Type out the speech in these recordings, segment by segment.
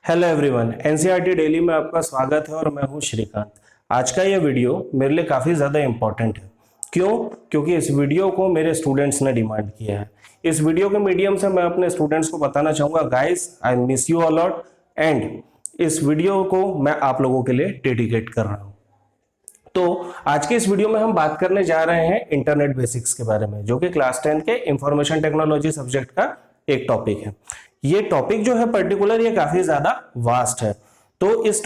Hello everyone, NCERT daily में आपका स्वागत है और मैं हूं श्रीकांत। आज का ये वीडियो मेरे लिए काफ़ी ज़्यादा इम्पोर्टेंट है। क्यों? क्योंकि इस वीडियो को मेरे स्टूडेंट्स ने डिमांड किया है। इस वीडियो के मीडियम से मैं अपने स्टूडेंट्स को बताना चाहूँगा, guys I miss you a lot and इस वीडियो को मैं आप लोगों के लिए डेडिकेट कर रहा हूँ। तो आज के इस वीडियो में हम बात करने जा रहे हैं इंटरनेट बेसिक्स के बारे में, जो कि क्लास 10 के इंफॉर्मेशन टेक्नोलॉजी सब्जेक्ट का एक टॉपिक है। ये टॉपिक जो है पर्टिकुलर, ये काफी ज्यादा वास्ट है। तो इस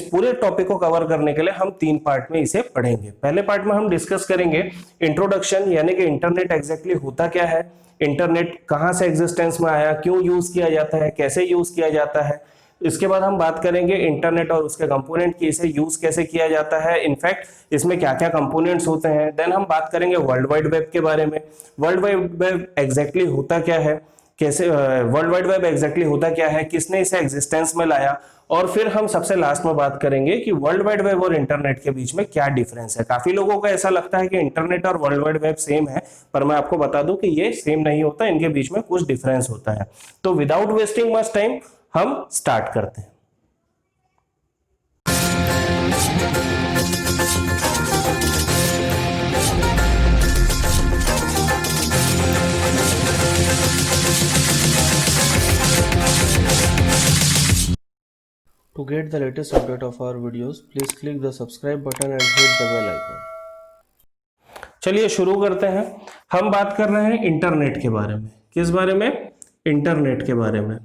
पूरे टॉपिक को कवर करने के लिए हम 3 पार्ट में इसे पढ़ेंगे। पहले पार्ट में हम डिस्कस करेंगे इंट्रोडक्शन, यानी कि इंटरनेट एग्जैक्टली होता क्या है, इंटरनेट कहां से एग्जिस्टेंस में आया, क्यों यूज किया जाता है, कैसे यूज किया जाता है। इसके बाद हम बात करेंगे इंटरनेट और उसके कंपोनेंट की, इसे यूज कैसे किया जाता है, इनफैक्ट इसमें क्या क्या कंपोनेंट्स होते हैं। देन हम बात करेंगे वर्ल्ड वाइड वेब के बारे में, वर्ल्ड वाइड वेब एग्जैक्टली होता क्या है, कैसे वर्ल्ड वाइड वेब एग्जैक्टली होता क्या है, किसने इसे एग्जिस्टेंस में लाया, और फिर हम सबसे लास्ट में बात करेंगे कि वर्ल्ड वाइड वेब और इंटरनेट के बीच में क्या डिफरेंस है। काफी लोगों को ऐसा लगता है कि इंटरनेट और वर्ल्ड वाइड वेब सेम है, पर मैं आपको बता दूं कि ये सेम नहीं होता, इनके बीच में कुछ डिफरेंस होता है। तो विदाउट वेस्टिंग मच टाइम हम स्टार्ट करते हैं। To get the latest update of our videos, please click the subscribe button and hit the bell icon. चलिए शुरू करते हैं। हम बात कर रहे हैं इंटरनेट के बारे में। किस बारे में? इंटरनेट के बारे में।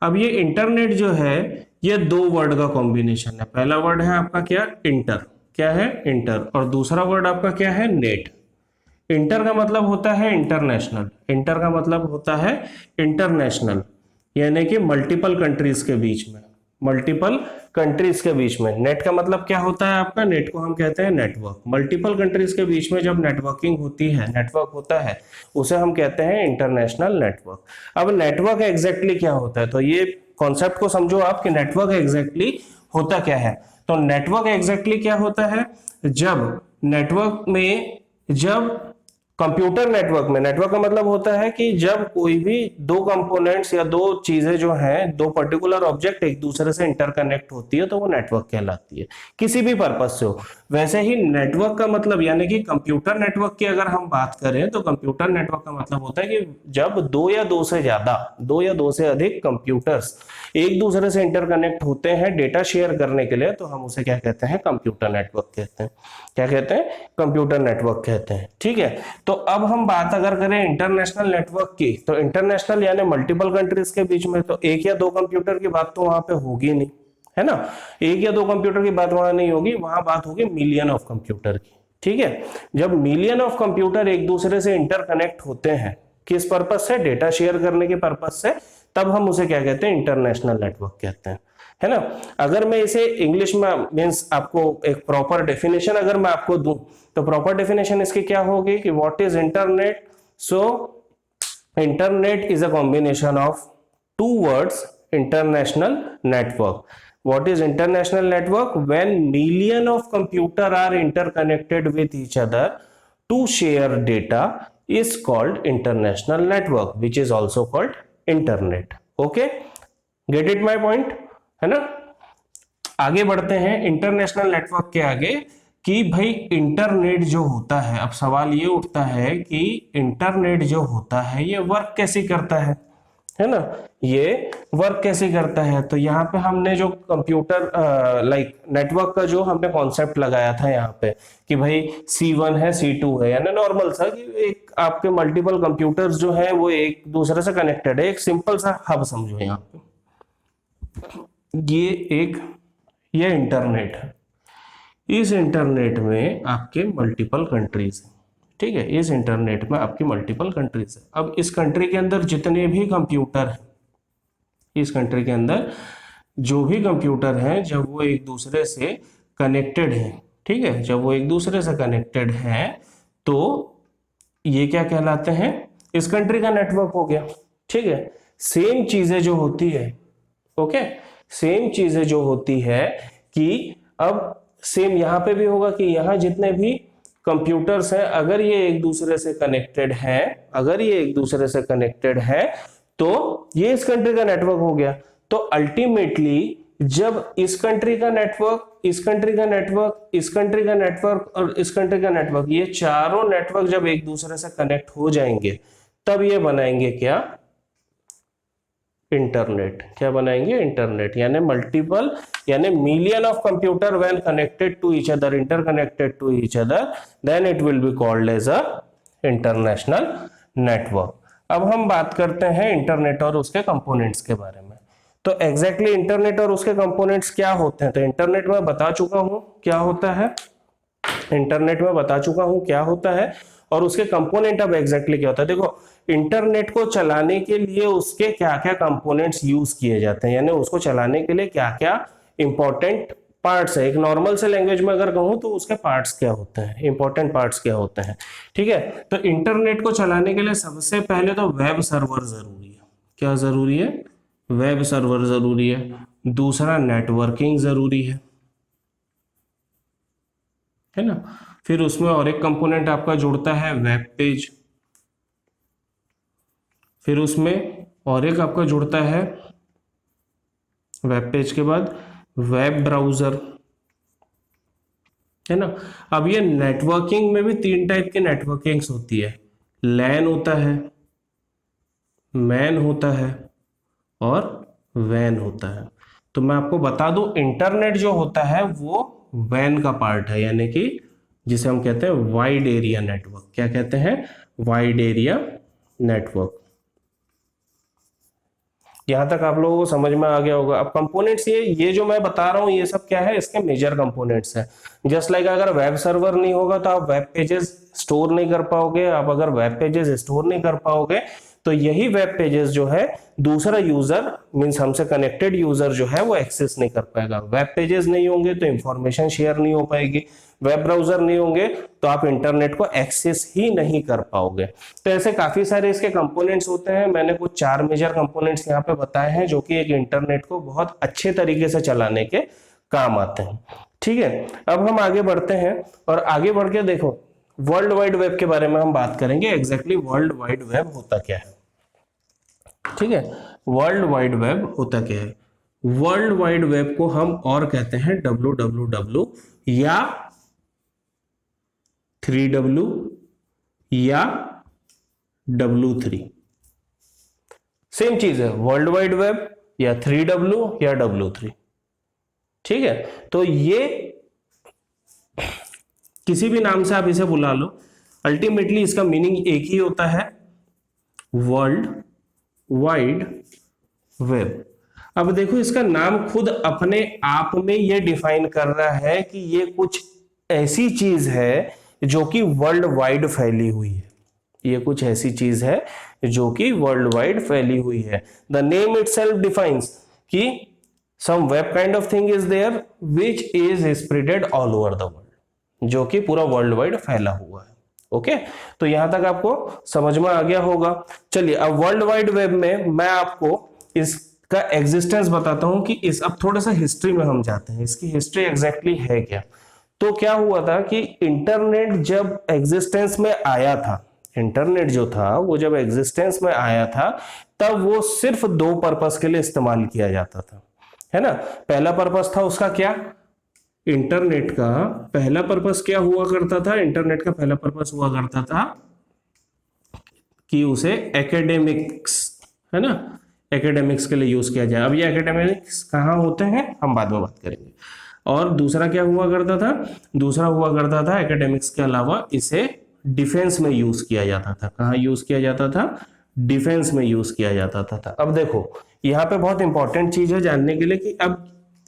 अब ये इंटरनेट जो है, ये 2 वर्ड का कॉम्बिनेशन है। पहला वर्ड है आपका क्या? इंटर। क्या है? इंटर। और दूसरा वर्ड आपका क्या है? नेट। इंटर का मतलब होता है इंटरनेशनल। इंटर का मतलब होता है इंटरनेशनल, यानी कि मल्टीपल कंट्रीज के बीच में, मल्टीपल कंट्रीज के बीच में। नेट का मतलब क्या होता है आपका? नेट को हम कहते हैं नेटवर्क। मल्टीपल कंट्रीज के बीच में जब नेटवर्किंग होती है, नेटवर्क होता है, उसे हम कहते हैं इंटरनेशनल नेटवर्क। अब नेटवर्क एग्जैक्टली क्या होता है, तो ये कॉन्सेप्ट को समझो आप कि नेटवर्क एग्जैक्टली होता क्या है। तो नेटवर्क एग्जैक्टली क्या होता है? जब कंप्यूटर नेटवर्क में, नेटवर्क का मतलब होता है कि जब कोई भी 2 कंपोनेंट्स या 2 चीजें जो हैं, 2 पर्टिकुलर ऑब्जेक्ट एक दूसरे से इंटरकनेक्ट होती है, तो वो नेटवर्क कहलाती है, किसी भी पर्पज से हो। वैसे ही नेटवर्क का मतलब, यानी कि कंप्यूटर नेटवर्क की अगर हम बात करें, तो कंप्यूटर नेटवर्क का मतलब होता है कि जब 2 या 2 से ज्यादा, 2 या 2 से अधिक कंप्यूटर्स एक दूसरे से इंटरकनेक्ट होते हैं डेटा शेयर करने के लिए, तो हम उसे क्या कहते हैं? कंप्यूटर नेटवर्क कहते हैं। क्या कहते हैं? कंप्यूटर नेटवर्क कहते हैं। ठीक है। तो अब हम बात अगर करें इंटरनेशनल नेटवर्क की, तो इंटरनेशनल यानी मल्टीपल कंट्रीज के बीच में, तो 1 या 2 कंप्यूटर की बात तो वहां पे होगी नहीं, है ना। 1 या 2 कंप्यूटर की बात वहां नहीं होगी, वहां बात होगी मिलियन ऑफ कंप्यूटर की। ठीक है। जब मिलियन ऑफ कंप्यूटर एक दूसरे से इंटरकनेक्ट होते हैं, किस पर्पज से? डेटा शेयर करने के पर्पज से, तब हम उसे क्या कहते हैं? इंटरनेशनल नेटवर्क कहते हैं, है ना। अगर मैं इसे इंग्लिश में, मींस आपको एक प्रॉपर डेफिनेशन अगर मैं आपको दूं, तो प्रॉपर डेफिनेशन इसकी क्या होगी कि what is internet? So internet is a combination of 2 words, international network. What is international network? When million of computer are interconnected with each other to share data is called international network, which is also called internet. Okay, get it my point, है ना। आगे बढ़ते हैं international network के आगे कि भाई internet जो होता है, अब सवाल ये उठता है कि इंटरनेट जो होता है ये वर्क कैसे करता है ना। ये वर्क कैसे करता है, तो यहाँ पे हमने जो कंप्यूटर नेटवर्क का जो हमने कॉन्सेप्ट लगाया था यहाँ पे कि भाई C1 है, C2 है, यानी नॉर्मल सा कि एक आपके मल्टीपल कंप्यूटर्स जो है वो एक दूसरे से कनेक्टेड है। एक सिंपल सा हब समझो यहाँ पे, ये इंटरनेट है। इस इंटरनेट में आपके मल्टीपल कंट्रीज हैं। ठीक है। इस इंटरनेट में आपकी मल्टीपल कंट्रीज है। अब इस कंट्री के अंदर जितने भी कंप्यूटर हैं, इस कंट्री के अंदर जो भी कंप्यूटर हैं, जब वो एक दूसरे से कनेक्टेड हैं, ठीक है, जब वो एक दूसरे से कनेक्टेड हैं, तो ये क्या कहलाते हैं? इस कंट्री का नेटवर्क हो गया। ठीक है। सेम चीजें जो होती है, ओके, सेम चीजें जो होती है कि अब सेम यहां पे भी होगा कि यहां जितने भी कंप्यूटर्स हैं, अगर ये एक दूसरे से कनेक्टेड हैं, अगर ये एक दूसरे से कनेक्टेड है, तो ये इस कंट्री का नेटवर्क हो गया। तो अल्टीमेटली जब इस कंट्री का नेटवर्क, इस कंट्री का नेटवर्क, इस कंट्री का नेटवर्क और इस कंट्री का नेटवर्क, ये चारों नेटवर्क जब एक दूसरे से कनेक्ट हो जाएंगे तब ये बनाएंगे क्या, इंटरनेट। क्या बनाएंगे, इंटरनेट। यानी मल्टीपल, यानी million of computer when connected to each other, interconnected to each other, then it will be called as a international network. अब हम बात करते हैं इंटरनेट और उसके कंपोनेंट्स के बारे में। तो एग्जैक्टली इंटरनेट और उसके कंपोनेंट्स क्या होते हैं? तो इंटरनेट में बता चुका हूं क्या होता है, इंटरनेट में बता चुका हूं क्या होता है, और उसके कंपोनेंट अब एग्जैक्टली क्या होता है। देखो, इंटरनेट को चलाने के लिए उसके क्या क्या कंपोनेंट्स यूज किए जाते हैं, यानी उसको चलाने के लिए क्या क्या इंपॉर्टेंट पार्ट्स है। एक नॉर्मल से लैंग्वेज में अगर कहूं तो उसके पार्ट्स क्या होते हैं, इंपॉर्टेंट पार्ट्स क्या होते हैं, ठीक है। तो इंटरनेट को चलाने के लिए सबसे पहले तो वेब सर्वर जरूरी है। क्या जरूरी है? वेब सर्वर जरूरी है। दूसरा नेटवर्किंग जरूरी है ना। फिर उसमें और एक कंपोनेंट आपका जुड़ता है वेब पेज। फिर उसमें और एक आपका जुड़ता है वेब पेज के बाद वेब ब्राउजर, है ना। अब ये नेटवर्किंग में भी 3 टाइप की नेटवर्किंग्स होती है। लैन होता है, मैन होता है और वैन होता है। तो मैं आपको बता दूं, इंटरनेट जो होता है वो वैन का पार्ट है, यानी कि जिसे हम कहते हैं वाइड एरिया नेटवर्क। क्या कहते हैं? Wide area network. यहां तक आप लोगों को समझ में आ गया होगा। अब कंपोनेंट्स, ये जो मैं बता रहा हूं ये सब क्या है, इसके मेजर कंपोनेंट्स हैं। जस्ट लाइक अगर वेब सर्वर नहीं होगा तो आप वेब पेजेस स्टोर नहीं कर पाओगे। आप अगर वेब पेजेस स्टोर नहीं कर पाओगे तो यही वेब पेजेस जो है दूसरा यूजर, मींस हमसे कनेक्टेड यूजर जो है वो एक्सेस नहीं कर पाएगा। वेब पेजेस नहीं होंगे तो इंफॉर्मेशन शेयर नहीं हो पाएगी। वेब ब्राउजर नहीं होंगे तो आप इंटरनेट को एक्सेस ही नहीं कर पाओगे। तो ऐसे काफी सारे इसके कंपोनेंट्स होते हैं। मैंने कुछ 4 मेजर कंपोनेंट्स यहाँ पे बताए हैं जो कि एक इंटरनेट को बहुत अच्छे तरीके से चलाने के काम आते हैं, ठीक है। अब हम आगे बढ़ते हैं और आगे बढ़ के देखो वर्ल्ड वाइड वेब के बारे में हम बात करेंगे। एग्जैक्टली वर्ल्ड वाइड वेब होता क्या है, ठीक है। वर्ल्ड वाइड वेब होता क्या है? वर्ल्ड वाइड वेब को हम और कहते हैं www या 3W या W3। सेम चीज है, वर्ल्ड वाइड वेब या 3W या W3, ठीक है। तो ये किसी भी नाम से आप इसे बुला लो, अल्टीमेटली इसका मीनिंग एक ही होता है, वर्ल्ड वाइड वेब। अब देखो, इसका नाम खुद अपने आप में ये डिफाइन कर रहा है कि ये कुछ ऐसी चीज है जो कि वर्ल्ड वाइड फैली हुई है। ये कुछ ऐसी चीज है जो कि वर्ल्ड वाइड फैली हुई है। द नेम इटसेल्फ डिफाइंस कि some web kind of thing is there which is spreaded all over the world, जो कि पूरा वर्ल्ड वाइड फैला हुआ है। ओके, तो यहां तक आपको समझ में आ गया होगा। चलिए, अब वर्ल्ड वाइड वेब में मैं आपको इसका एग्जिस्टेंस बताता हूं कि अब थोड़ा सा हिस्ट्री में हम जाते हैं, इसकी हिस्ट्री एग्जैक्टली है क्या। तो क्या हुआ था कि इंटरनेट जब एग्जिस्टेंस में आया था, इंटरनेट जो था वो जब एग्जिस्टेंस में आया था तब वो सिर्फ 2 पर्पस के लिए इस्तेमाल किया जाता था, है ना। पहला पर्पस था उसका क्या, इंटरनेट का पहला पर्पस क्या हुआ करता था, इंटरनेट का पहला पर्पस हुआ करता था कि उसे एकेडमिक्स, है ना, एकेडमिक्स के लिए यूज किया जाए। अब ये एकेडमिक्स कहाँ होते हैं हम बाद में बात करेंगे। और दूसरा क्या हुआ करता था, दूसरा हुआ करता था एकेडमिक्स के अलावा इसे डिफेंस में यूज किया जाता था। कहाँ यूज किया जाता था? डिफेंस में यूज किया जाता था। अब देखो यहाँ पे बहुत इंपॉर्टेंट चीज है जानने के लिए कि अब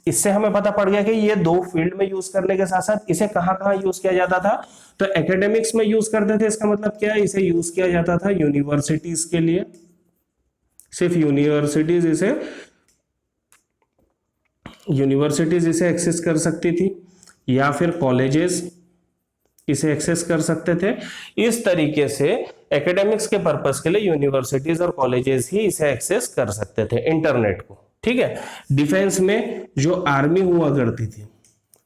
इससे हमें पता पड़ गया कि ये 2 फील्ड में यूज करने के साथ साथ इसे कहाँ कहाँ यूज किया जाता था। तो एकेडमिक्स में यूज करते थे, इसका मतलब क्या है, इसे यूज किया जाता था यूनिवर्सिटीज के लिए, सिर्फ यूनिवर्सिटीज इसे एक्सेस कर सकती थी, या फिर कॉलेजेस इसे एक्सेस कर सकते थे। इस तरीके से एकेडमिक्स के पर्पस के लिए यूनिवर्सिटीज और कॉलेजेस ही इसे एक्सेस कर सकते थे इंटरनेट को, ठीक है। डिफेंस में जो आर्मी हुआ करती थी,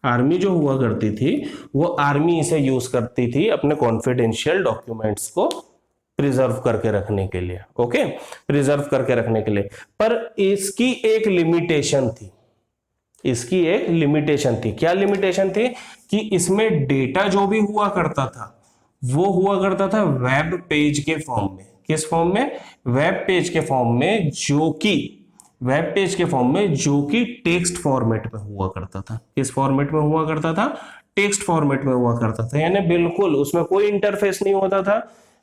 आर्मी जो हुआ करती थी वो आर्मी इसे यूज करती थी अपने कॉन्फिडेंशियल डॉक्यूमेंट्स को प्रिजर्व करके रखने के लिए, ओके, प्रिजर्व करके रखने के लिए। पर इसकी एक लिमिटेशन थी, इसकी एक लिमिटेशन थी। क्या लिमिटेशन थी? कि इसमें डेटा जो भी हुआ करता था वो हुआ करता था वेब पेज के फॉर्म में। किस फॉर्म में? वेब पेज के फॉर्म में, जो कि वेब पेज के फॉर्म में जो कि टेक्स्ट फॉर्मेट में हुआ करता था। किस फॉर्मेट में हुआ करता था? टेक्स्ट फॉर्मेट में हुआ करता था। यानी बिल्कुल उसमें कोई इंटरफेस नहीं होता था।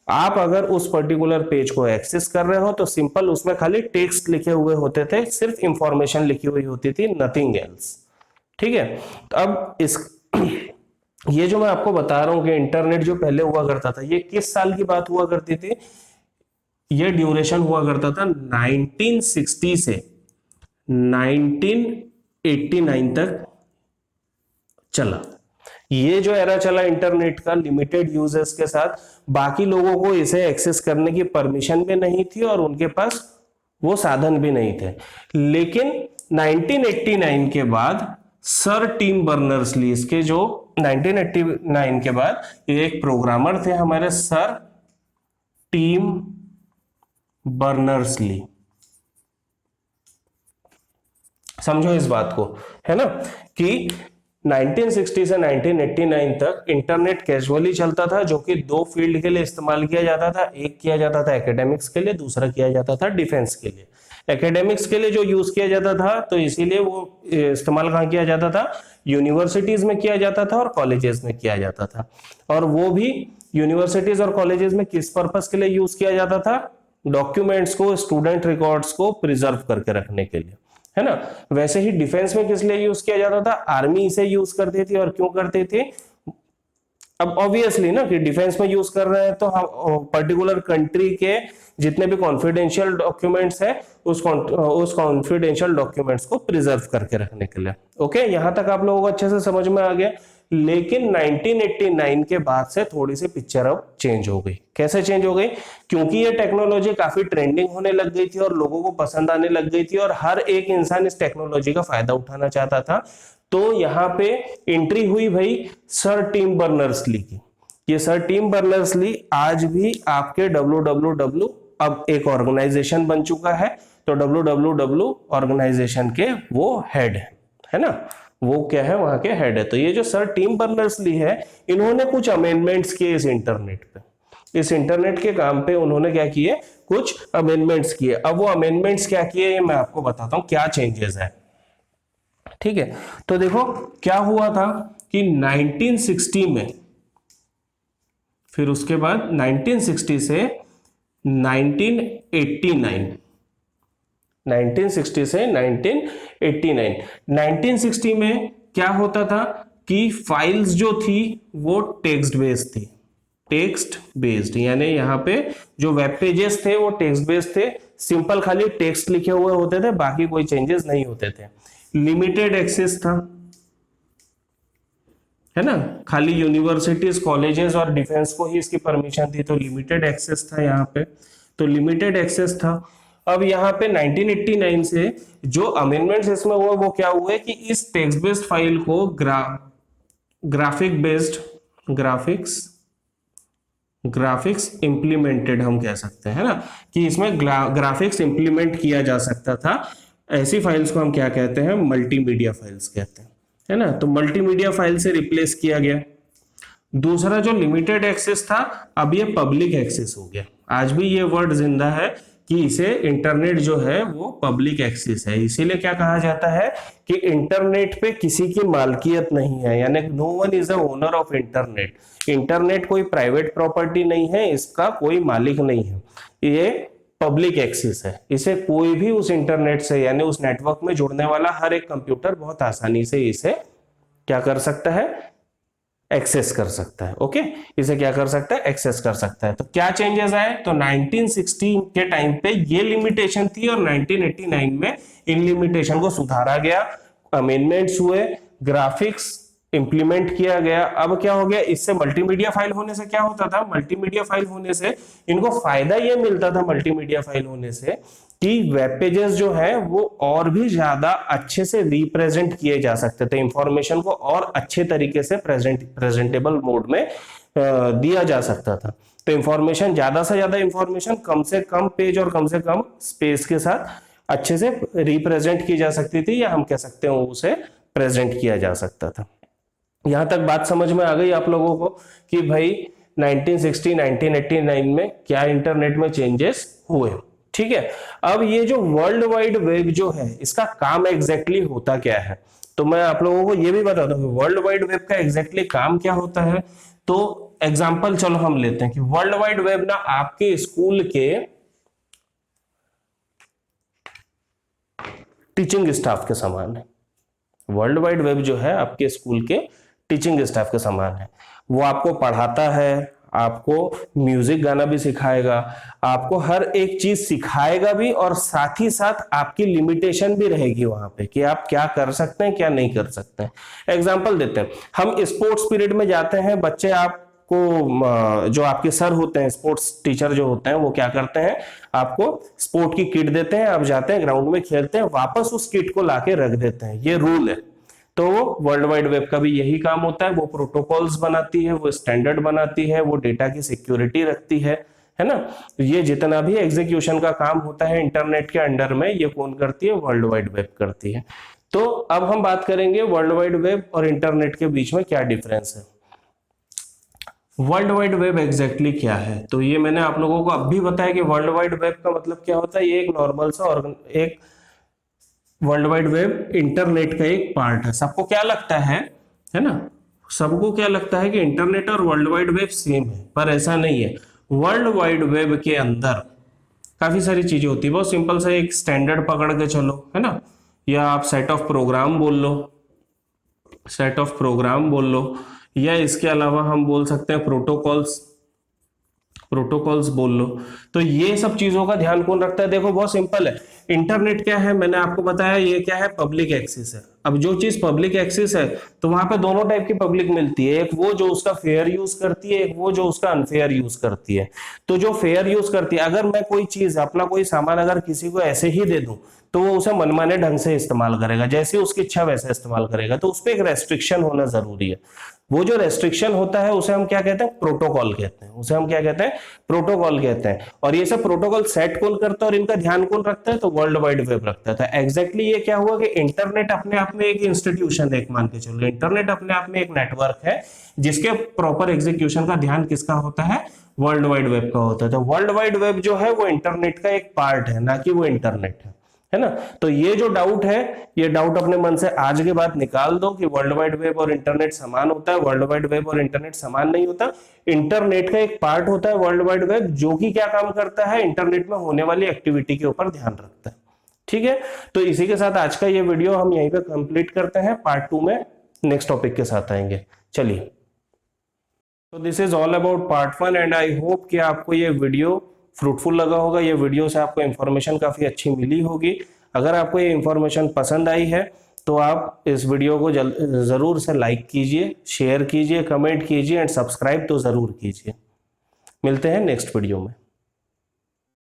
आप अगर उस पर्टिकुलर पेज को एक्सेस कर रहे हो तो सिंपल उसमें खाली टेक्स्ट लिखे हुए होते थे, सिर्फ इंफॉर्मेशन लिखी हुई होती थी, नथिंग एल्स। ठीक है, तो अब इस ये जो मैं आपको बता रहा हूं कि इंटरनेट जो पहले हुआ करता था, ये किस साल की बात हुआ करती थी? ये ड्यूरेशन हुआ करता था 1960 से 1989 तक चला। ये जो एरा चला इंटरनेट का लिमिटेड यूजर्स के साथ, बाकी लोगों को इसे एक्सेस करने की परमिशन भी नहीं थी और उनके पास वो साधन भी नहीं थे। लेकिन 1989 के बाद सर टीम बर्नर्स-ली, इसके जो 1989 के बाद एक प्रोग्रामर थे हमारे सर टीम बर्नर्स-ली, समझो इस बात को, है ना, कि 1960 से 1989 तक इंटरनेट कैजुअली चलता था, जो कि दो फील्ड के लिए इस्तेमाल किया जाता था। एक किया जाता था एकेडमिक्स के लिए, दूसरा किया जाता था डिफेंस के लिए। एकेडमिक्स के लिए जो यूज किया जाता था तो इसीलिए वो इस्तेमाल कहाँ किया जाता था? यूनिवर्सिटीज में किया जाता था और कॉलेजेस में किया जाता था। और वो भी यूनिवर्सिटीज और कॉलेजेस में किस पर्पस के लिए यूज किया जाता था? डॉक्यूमेंट्स को, स्टूडेंट रिकॉर्ड्स को प्रिजर्व करके रखने के लिए, है ना। वैसे ही डिफेंस में किस लिए यूज किया जाता था? आर्मी इसे यूज करती थी। और क्यों करती थी? अब ऑब्वियसली ना कि डिफेंस में यूज कर रहे हैं तो हम पर्टिकुलर कंट्री के जितने भी कॉन्फिडेंशियल डॉक्यूमेंट्स हैं उस कॉन्फिडेंशियल डॉक्यूमेंट्स को प्रिजर्व करके रखने के लिए। ओके, यहां तक आप लोगों को अच्छे से समझ में आ गया। लेकिन 1989 के बाद से थोड़ी सी पिक्चर अब चेंज हो गई। कैसे चेंज हो गई? क्योंकि ये टेक्नोलॉजी काफी ट्रेंडिंग होने लग गई थी और लोगों को पसंद आने लग गई थी और हर एक इंसान इस टेक्नोलॉजी का फायदा उठाना चाहता था। तो यहाँ पे एंट्री हुई भाई सर टीम बर्नर्स-ली की। ये सर टीम बर्नर्स-ली आज भी आपके WWW अब एक ऑर्गेनाइजेशन बन चुका है। तो WWW ऑर्गेनाइजेशन के वो हेड है ना, वो क्या है? वहां के हेड है। तो ये जो सर टीम बर्नर्स-ली है, इन्होंने कुछ अमेंडमेंट्स किए इस इंटरनेट पे। इस इंटरनेट के काम पे उन्होंने क्या किए? कुछ अमेंडमेंट्स किए। अब वो अमेंडमेंट्स क्या किए ये मैं आपको बताता हूं, क्या चेंजेस है। ठीक है, तो देखो क्या हुआ था कि 1960 में, फिर उसके बाद 1960 से 1989, 1960 से 1989, 1960 में क्या होता था कि फाइल्स जो थी वो टेक्स्ट बेस्ड थी। टेक्स्ट बेस्ड यानी यहाँ पे जो वेब पेजेस थे वो टेक्स्ट बेस्ड थे। सिंपल खाली टेक्स्ट लिखे हुए होते थे, बाकी कोई चेंजेस नहीं होते थे। लिमिटेड एक्सेस था, है ना, खाली यूनिवर्सिटीज, कॉलेजेस और डिफेंस को ही इसकी परमिशन थी। तो लिमिटेड एक्सेस था यहाँ पे, तो लिमिटेड एक्सेस था। अब यहाँ पे 1989 से जो अमेंडमेंट्स इसमें हुए वो क्या हुए कि इस टेक्स्ट बेस्ड फाइल को ग्राफिक्स इंप्लीमेंटेड हम कह सकते हैं, है ना, कि इसमें ग्राफिक्स इंप्लीमेंट किया जा सकता था। ऐसी फाइल्स को हम क्या कहते हैं? मल्टीमीडिया फाइल्स कहते हैं, है ना। तो मल्टीमीडिया फाइल से रिप्लेस किया गया। दूसरा जो लिमिटेड एक्सेस था, अब ये पब्लिक एक्सेस हो गया। आज भी ये वर्ड जिंदा है कि इसे इंटरनेट जो है वो पब्लिक एक्सेस है। इसीलिए क्या कहा जाता है कि इंटरनेट पे किसी की मालकियत नहीं है, यानी no one is the owner of internet. Internet कोई प्राइवेट प्रॉपर्टी नहीं है, इसका कोई मालिक नहीं है, ये पब्लिक एक्सेस है। इसे कोई भी उस इंटरनेट से यानी उस नेटवर्क में जुड़ने वाला हर एक कंप्यूटर बहुत आसानी से इसे क्या कर सकता है? एक्सेस कर सकता है। ओके, इसे क्या कर सकता है? एक्सेस कर सकता है। तो क्या चेंजेस आए? तो 1960 के टाइम पे ये लिमिटेशन थी और 1989 में इन लिमिटेशन को सुधारा गया, अमेंडमेंट्स हुए, ग्राफिक्स इंप्लीमेंट किया गया। अब क्या हो गया? इससे मल्टीमीडिया फाइल होने से क्या होता था? मल्टीमीडिया फाइल होने से इनको फायदा ये मिलता था, मल्टीमीडिया फाइल होने से, कि वेब पेजेस जो है वो और भी ज्यादा अच्छे से रिप्रेजेंट किए जा सकते थे। इंफॉर्मेशन को और अच्छे तरीके से प्रेजेंटेबल मोड में दिया जा सकता था। तो इंफॉर्मेशन, ज्यादा से ज्यादा इंफॉर्मेशन कम से कम पेज और कम से कम स्पेस के साथ अच्छे से रिप्रेजेंट की जा सकती थी, या हम कह सकते हैं उसे प्रेजेंट किया जा सकता था। यहां तक बात समझ में आ गई आप लोगों को कि भाई 1960 1989 में क्या इंटरनेट में चेंजेस हुए। ठीक है, अब ये जो वर्ल्ड वाइड वेब जो है, इसका काम एग्जैक्टली होता क्या है, तो मैं आप लोगों को ये भी बता दूं कि वर्ल्ड वाइड वेब का एग्जैक्टली काम क्या होता है। तो एग्जांपल चलो हम लेते हैं कि वर्ल्ड वाइड वेब ना आपके स्कूल के टीचिंग स्टाफ के समान है। वर्ल्ड वाइड वेब जो है आपके स्कूल के टीचिंग स्टाफ के समान है। वो आपको पढ़ाता है, आपको म्यूजिक गाना भी सिखाएगा, आपको हर एक चीज सिखाएगा भी, और साथ ही साथ आपकी लिमिटेशन भी रहेगी वहां पे कि आप क्या कर सकते हैं क्या नहीं कर सकते हैं। एग्जांपल देते हैं, हम स्पोर्ट्स पीरियड में जाते हैं, बच्चे आपको जो आपके सर होते हैं, स्पोर्ट्स टीचर जो होते हैं, वो क्या करते हैं, आपको स्पोर्ट की किट देते हैं, आप जाते हैं ग्राउंड में खेलते हैं, वापस उस किट को लाके रख देते हैं, ये रूल है। तो वर्ल्ड वाइड वेब का भी यही काम होता है, वो प्रोटोकॉल्स बनाती है, वो स्टैंडर्ड बनाती है, वो डेटा की सिक्योरिटी रखती है ना। ये जितना भी एग्जीक्यूशन का काम होता है इंटरनेट के अंडर में, ये कौन करती है, वर्ल्ड वाइड वेब करती है। तो अब हम बात करेंगे वर्ल्ड वाइड वेब और इंटरनेट के बीच में क्या डिफरेंस है। वर्ल्ड वाइड वेब एग्जैक्टली क्या है, तो ये मैंने आप लोगों को अब भी बताया कि वर्ल्ड वाइड वेब का मतलब क्या होता है। ये एक नॉर्मल सा और एक वर्ल्ड वाइड वेब इंटरनेट का एक पार्ट है। सबको क्या लगता है ना, सबको क्या लगता है कि इंटरनेट और वर्ल्ड वाइड वेब सेम है, पर ऐसा नहीं है। वर्ल्ड वाइड वेब के अंदर काफी सारी चीजें होती है। बहुत सिंपल सा एक स्टैंडर्ड पकड़ के चलो, है ना, या आप सेट ऑफ प्रोग्राम बोल लो, सेट ऑफ प्रोग्राम बोल लो, या इसके अलावा हम बोल सकते हैं प्रोटोकॉल्स बोल लो। तो ये सब चीजों का ध्यान कौन रखता है, देखो बहुत सिंपल है। इंटरनेट क्या है, मैंने आपको बताया, ये क्या है, पब्लिक एक्सेस है। अब जो चीज पब्लिक एक्सेस है, तो वहां पे दोनों टाइप की पब्लिक मिलती है, एक वो जो उसका फेयर यूज करती है, एक वो जो उसका अनफेयर यूज करती है। तो जो फेयर यूज करती है, अगर मैं कोई चीज, अपना कोई सामान अगर किसी को ऐसे ही दे दूं, तो वो उसे मनमाने ढंग से इस्तेमाल करेगा, जैसे उसकी इच्छा वैसे इस्तेमाल करेगा। तो उस पर एक रेस्ट्रिक्शन होना जरूरी है। वो जो रेस्ट्रिक्शन होता है उसे हम क्या कहते हैं, प्रोटोकॉल कहते हैं, उसे हम क्या कहते हैं, प्रोटोकॉल कहते हैं। और ये सब प्रोटोकॉल सेट कौन करता है और इनका ध्यान कौन रखता है, तो वर्ल्ड वाइड वेब रखता है। तो एग्जैक्टली ये क्या हुआ कि इंटरनेट अपने आप में एक इंस्टीट्यूशन है, एक मान के चलो इंटरनेट अपने आप में एक नेटवर्क है, जिसके प्रॉपर एग्जीक्यूशन का ध्यान किसका होता है, वर्ल्ड वाइड वेब का होता है। तो वर्ल्ड वाइड वेब जो है वो इंटरनेट का एक पार्ट है, ना कि वो इंटरनेट है ना। तो ये जो डाउट है, ये डाउट अपने मन से आज के बाद निकाल दो कि वर्ल्ड वाइड वेब और इंटरनेट समान होता है। वर्ल्ड वाइड वेब और इंटरनेट समान नहीं होता। इंटरनेट का एक पार्ट होता है वर्ल्ड वाइड वेब, जो कि क्या काम करता है, इंटरनेट में होने वाली एक्टिविटी के ऊपर ध्यान रखता है। ठीक है, तो इसी के साथ आज का ये वीडियो हम यहीं पे कंप्लीट करते हैं। पार्ट 2 में नेक्स्ट टॉपिक के साथ आएंगे। चलिए, तो this is all about part 1 and I hope कि आपको ये वीडियो फ्रूटफुल लगा होगा। ये वीडियो से आपको इंफॉर्मेशन काफी अच्छी मिली होगी। अगर आपको ये इंफॉर्मेशन पसंद आई है तो आप इस वीडियो को जरूर से लाइक कीजिए, शेयर कीजिए, कमेंट कीजिए एंड सब्सक्राइब तो जरूर कीजिए। मिलते हैं नेक्स्ट वीडियो में।